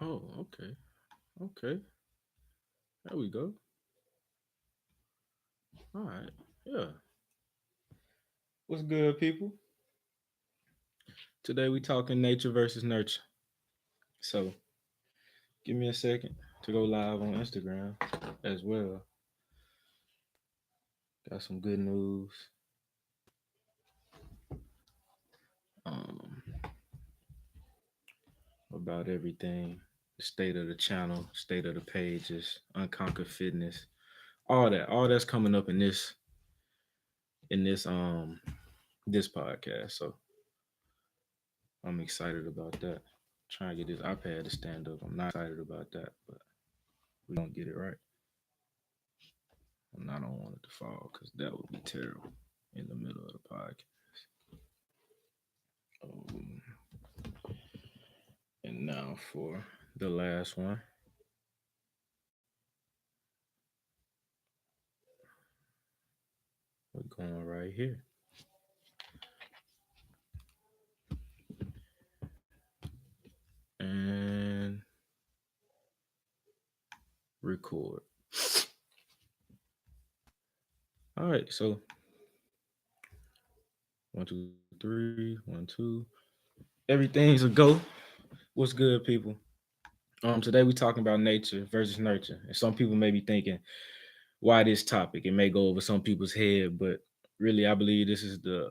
Oh, okay. Okay. There we go. All right. Yeah. What's good, people? Today we talking nature versus nurture. So give me a second to go live on Instagram as well. Got some good news um, about everything. The state of the channel, state of the pages, unconquered fitness, all that. All that's coming up in this podcast. So I'm excited about that. Trying to get this iPad to stand up. I'm not excited about that, but we don't get it right. And I don't want it to fall because that would be terrible in the middle of the podcast. Um, and now for the last one. We're going right here and record. All right, so 1, 2, 3, 1, 2. Everything's a go. What's good, people? Today we're talking about nature versus nurture, and some people may be thinking, why this topic? It may go over some people's head, but really, I believe this is the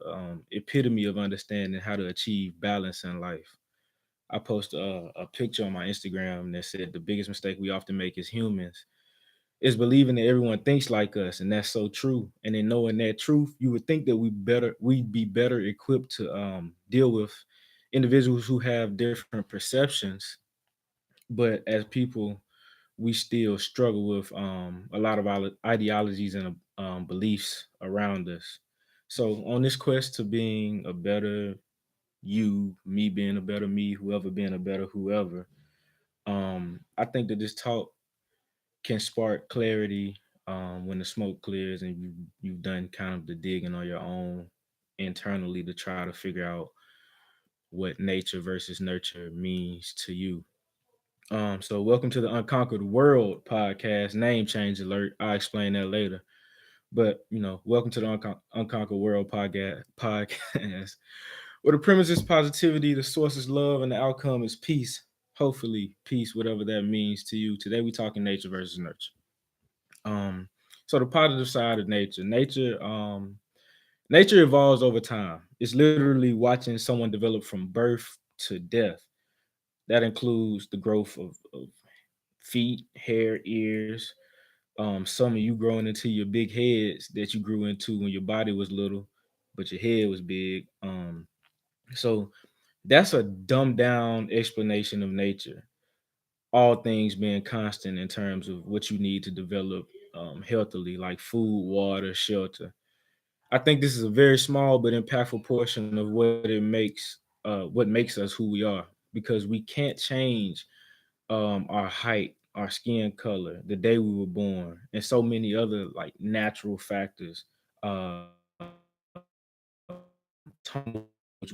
epitome of understanding how to achieve balance in life. I posted a picture on my Instagram that said the biggest mistake we often make as humans is believing that everyone thinks like us, and that's so true. And in knowing that truth, you would think that we'd be better equipped to deal with individuals who have different perceptions. But as people, we still struggle with a lot of our ideologies and beliefs around us. So on this quest to being a better you, me being a better me, whoever being a better whoever, I think that this talk can spark clarity when the smoke clears and you've done kind of the digging on your own internally to try to figure out what nature versus nurture means to you. So welcome to the Unconquered World podcast. Name change alert. I'll explain that later. But welcome to the Unconquered World podcast, where the premise is positivity, the source is love, and the outcome is peace. Hopefully, peace, whatever that means to you. Today, we talking nature versus nurture. Um, so the positive side of nature, nature evolves over time. It's literally watching someone develop from birth to death. That includes the growth of feet, hair, ears. Some of you growing into your big heads that you grew into when your body was little, but your head was big. So that's a dumbed down explanation of nature. All things being constant in terms of what you need to develop healthily, like food, water, shelter. I think this is a very small but impactful portion of what makes us who we are, because we can't change our height, our skin color, the day we were born, and so many other like natural factors. Tone which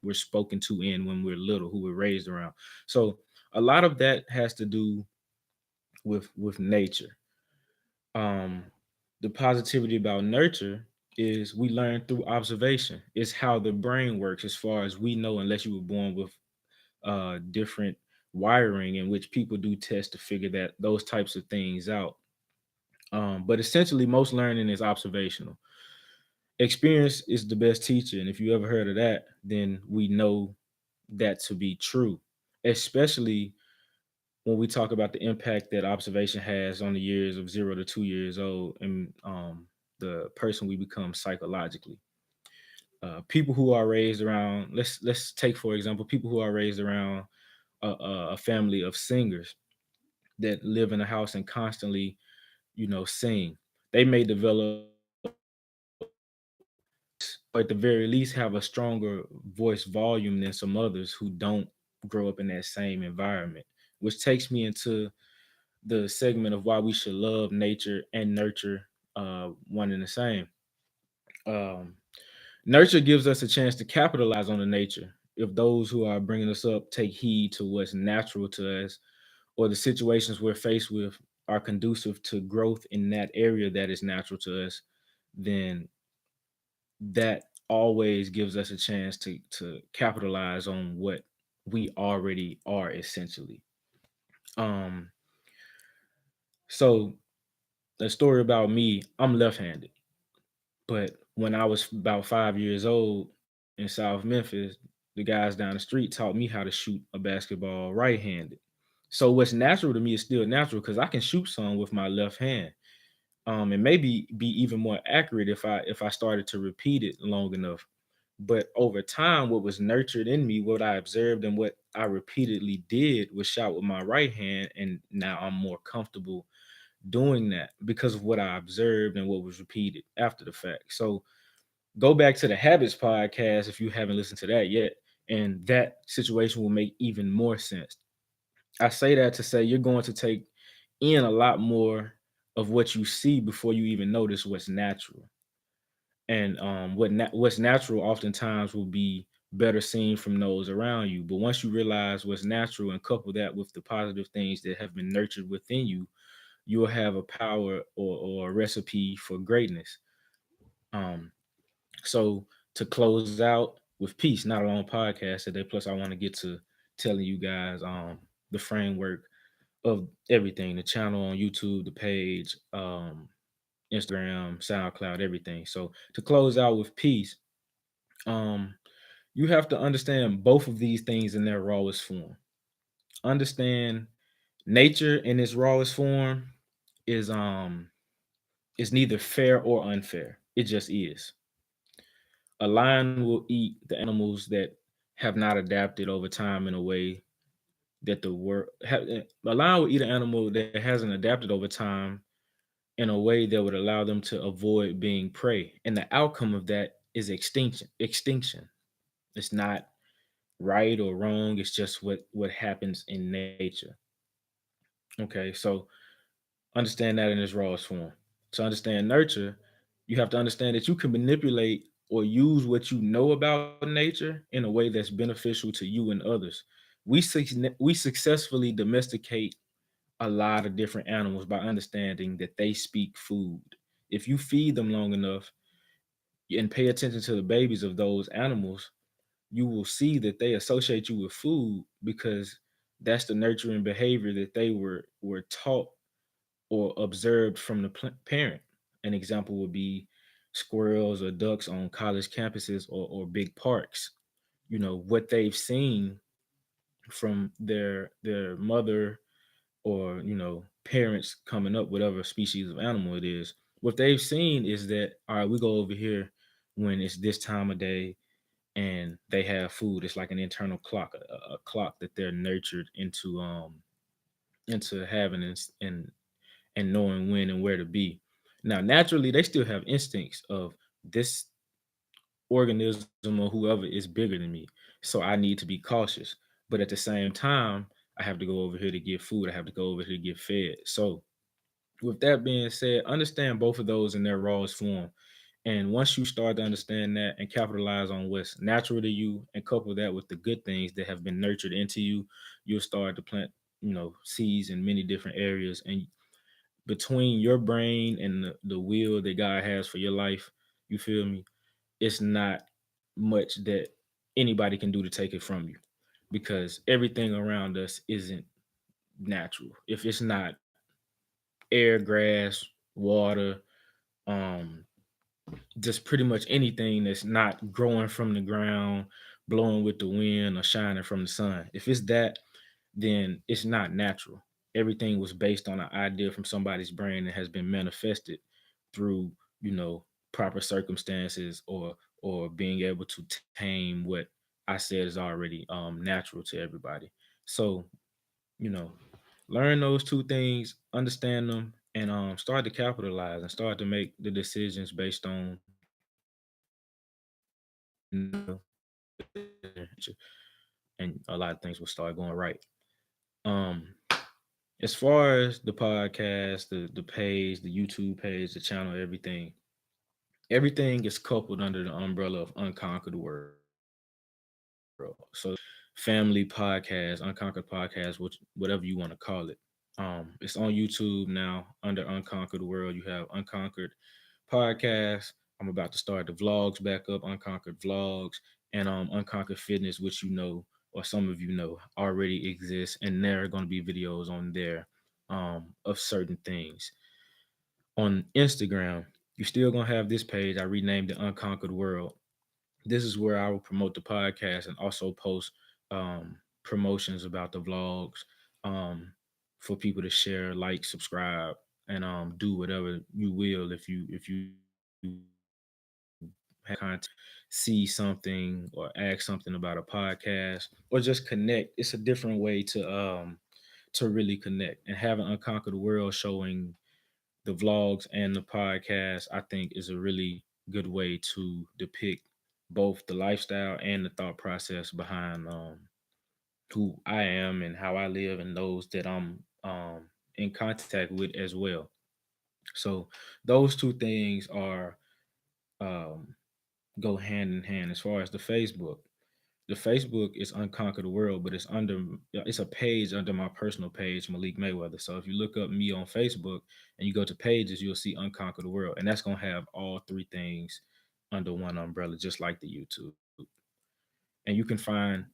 we're spoken to in when we're little, who we're raised around. So a lot of that has to do with nature. Um, the positivity about nurture is we learn through observation. It's how the brain works, as far as we know, unless you were born with different wiring, in which people do test to figure that those types of things out. But essentially, most learning is observational. Experience is the best teacher, and if you ever heard of that, then we know that to be true. Especially when we talk about the impact that observation has on the years of 0 to 2 years old and the person we become psychologically. People who are raised around, let's take for example, people who are raised around a family of singers that live in a house and constantly, sing. They may develop or at the very least have a stronger voice volume than some others who don't grow up in that same environment, which takes me into the segment of why we should love nature and nurture one and the same. um, Nurture gives us a chance to capitalize on the nature. if those who are bringing us up take heed to what's natural to us, or the situations we're faced with are conducive to growth in that area that is natural to us, then that always gives us a chance to capitalize on what we already are essentially. Um, so the story about me, I'm left-handed, but when I was about 5 years old in South Memphis, the guys down the street taught me how to shoot a basketball right-handed. So what's natural to me is still natural because I can shoot some with my left hand. And maybe be even more accurate if I started to repeat it long enough. But over time, what was nurtured in me, what I observed and what I repeatedly did was shot with my right hand, and now I'm more comfortable doing that because of what I observed and what was repeated after the fact. So go back to the Habits podcast if you haven't listened to that yet, and that situation will make even more sense. I say that to say you're going to take in a lot more of what you see before you even notice what's natural. And what's natural oftentimes will be better seen from those around you. But once you realize what's natural and couple that with the positive things that have been nurtured within you, you'll have a power or a recipe for greatness. Um, so to close out with peace, not a long podcast today. Plus, I want to get to telling you guys the framework of everything, the channel on YouTube, the page, Instagram, SoundCloud, everything. So to close out with peace, um, you have to understand both of these things in their rawest form. Understand nature in its rawest form is is neither fair or unfair. It just is. A lion will eat the animals that have not adapted over time in a way that the world a lion will eat an animal that hasn't adapted over time in a way that would allow them to avoid being prey. And the outcome of that is extinction. Extinction. It's not right or wrong. It's just what happens in nature. Okay, so understand that in its rawest form. To understand nurture, you have to understand that you can manipulate or use what you know about nature in a way that's beneficial to you and others. We successfully domesticate a lot of different animals by understanding that they speak food. If you feed them long enough and pay attention to the babies of those animals, you will see that they associate you with food because that's the nurturing behavior that they were taught or observed from the parent. An example would be squirrels or ducks on college campuses or big parks. You know what they've seen from their mother or parents coming up, whatever species of animal it is. What they've seen is that all right, we go over here when it's this time of day and they have food. It's like an internal clock, a clock that they're nurtured into having and knowing when and where to be. Now, naturally, they still have instincts of this organism or whoever is bigger than me, so I need to be cautious. But at the same time, I have to go over here to get food. I have to go over here to get fed. So, with that being said, understand both of those in their rawest form. And once you start to understand that and capitalize on what's natural to you and couple that with the good things that have been nurtured into you, you'll start to plant, seeds in many different areas. And between your brain and the will that God has for your life, you feel me? It's not much that anybody can do to take it from you because everything around us isn't natural. If it's not air, grass, water, um, just pretty much anything that's not growing from the ground, blowing with the wind, or shining from the sun. If it's that, then it's not natural. Everything was based on an idea from somebody's brain that has been manifested through, proper circumstances or being able to tame what I said is already natural to everybody. So, you know, learn those two things, understand them, and start to capitalize and start to make the decisions based on and a lot of things will start going right. Um, as far as the podcast, the page, the YouTube page, the channel, everything is coupled under the umbrella of Unconquered Word. World. So family podcast, Unconquered podcast, which whatever you want to call it. It's on YouTube now under Unconquered World. You have Unconquered Podcast. I'm about to start the vlogs back up, Unconquered Vlogs, and Unconquered Fitness, which you know, or some of you know, already exists, and there are going to be videos on there of certain things. On Instagram, you're still gonna have this page. I renamed it Unconquered World. This is where I will promote the podcast and also post promotions about the vlogs for people to share, like, subscribe, and do whatever you will if you have see something or ask something about a podcast or just connect. It's a different way to really connect, and having Unconquered World showing the vlogs and the podcast, I think, is a really good way to depict both the lifestyle and the thought process behind who I am and how I live and those that I'm in contact with as well. So those two things are um, go hand in hand. As far as the Facebook is Unconquer the World, but it's a page under my personal page, Malik Mayweather. So if you look up me on Facebook and you go to pages, you'll see Unconquer the World, and that's gonna have all three things under one umbrella, just like the YouTube. And you can find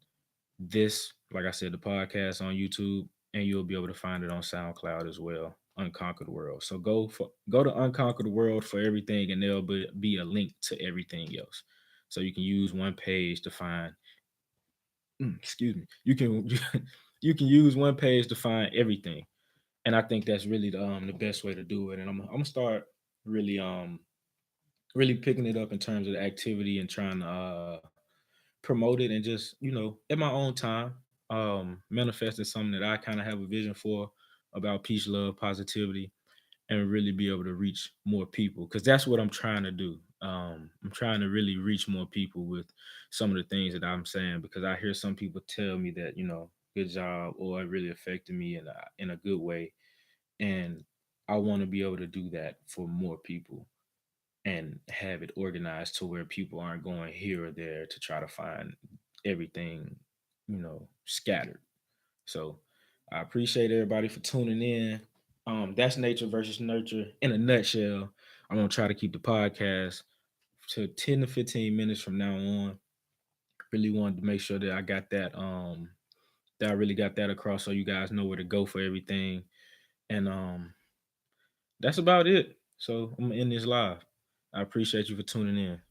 this, like I said, the podcast on YouTube, and you'll be able to find it on SoundCloud as well. Unconquer the World. So go to Unconquer the World for everything, and there'll be a link to everything else. So you can use one page to find excuse me, you can use one page to find everything, and I think that's really the best way to do it. And I'm gonna start really really picking it up in terms of the activity and trying to promote it, and just at my own time manifesting something that I kind of have a vision for about peace, love, positivity, and really be able to reach more people, because that's what I'm trying to do. I'm trying to really reach more people with some of the things that I'm saying, because I hear some people tell me that good job, or it really affected me in a good way, and I want to be able to do that for more people and have it organized to where people aren't going here or there to try to find everything scattered. So I appreciate everybody for tuning in. That's nature versus nurture in a nutshell. I'm gonna try to keep the podcast to 10 to 15 minutes from now on. Really wanted to make sure that I really got that across, so you guys know where to go for everything. And that's about it. So I'm gonna end this live. I appreciate you for tuning in.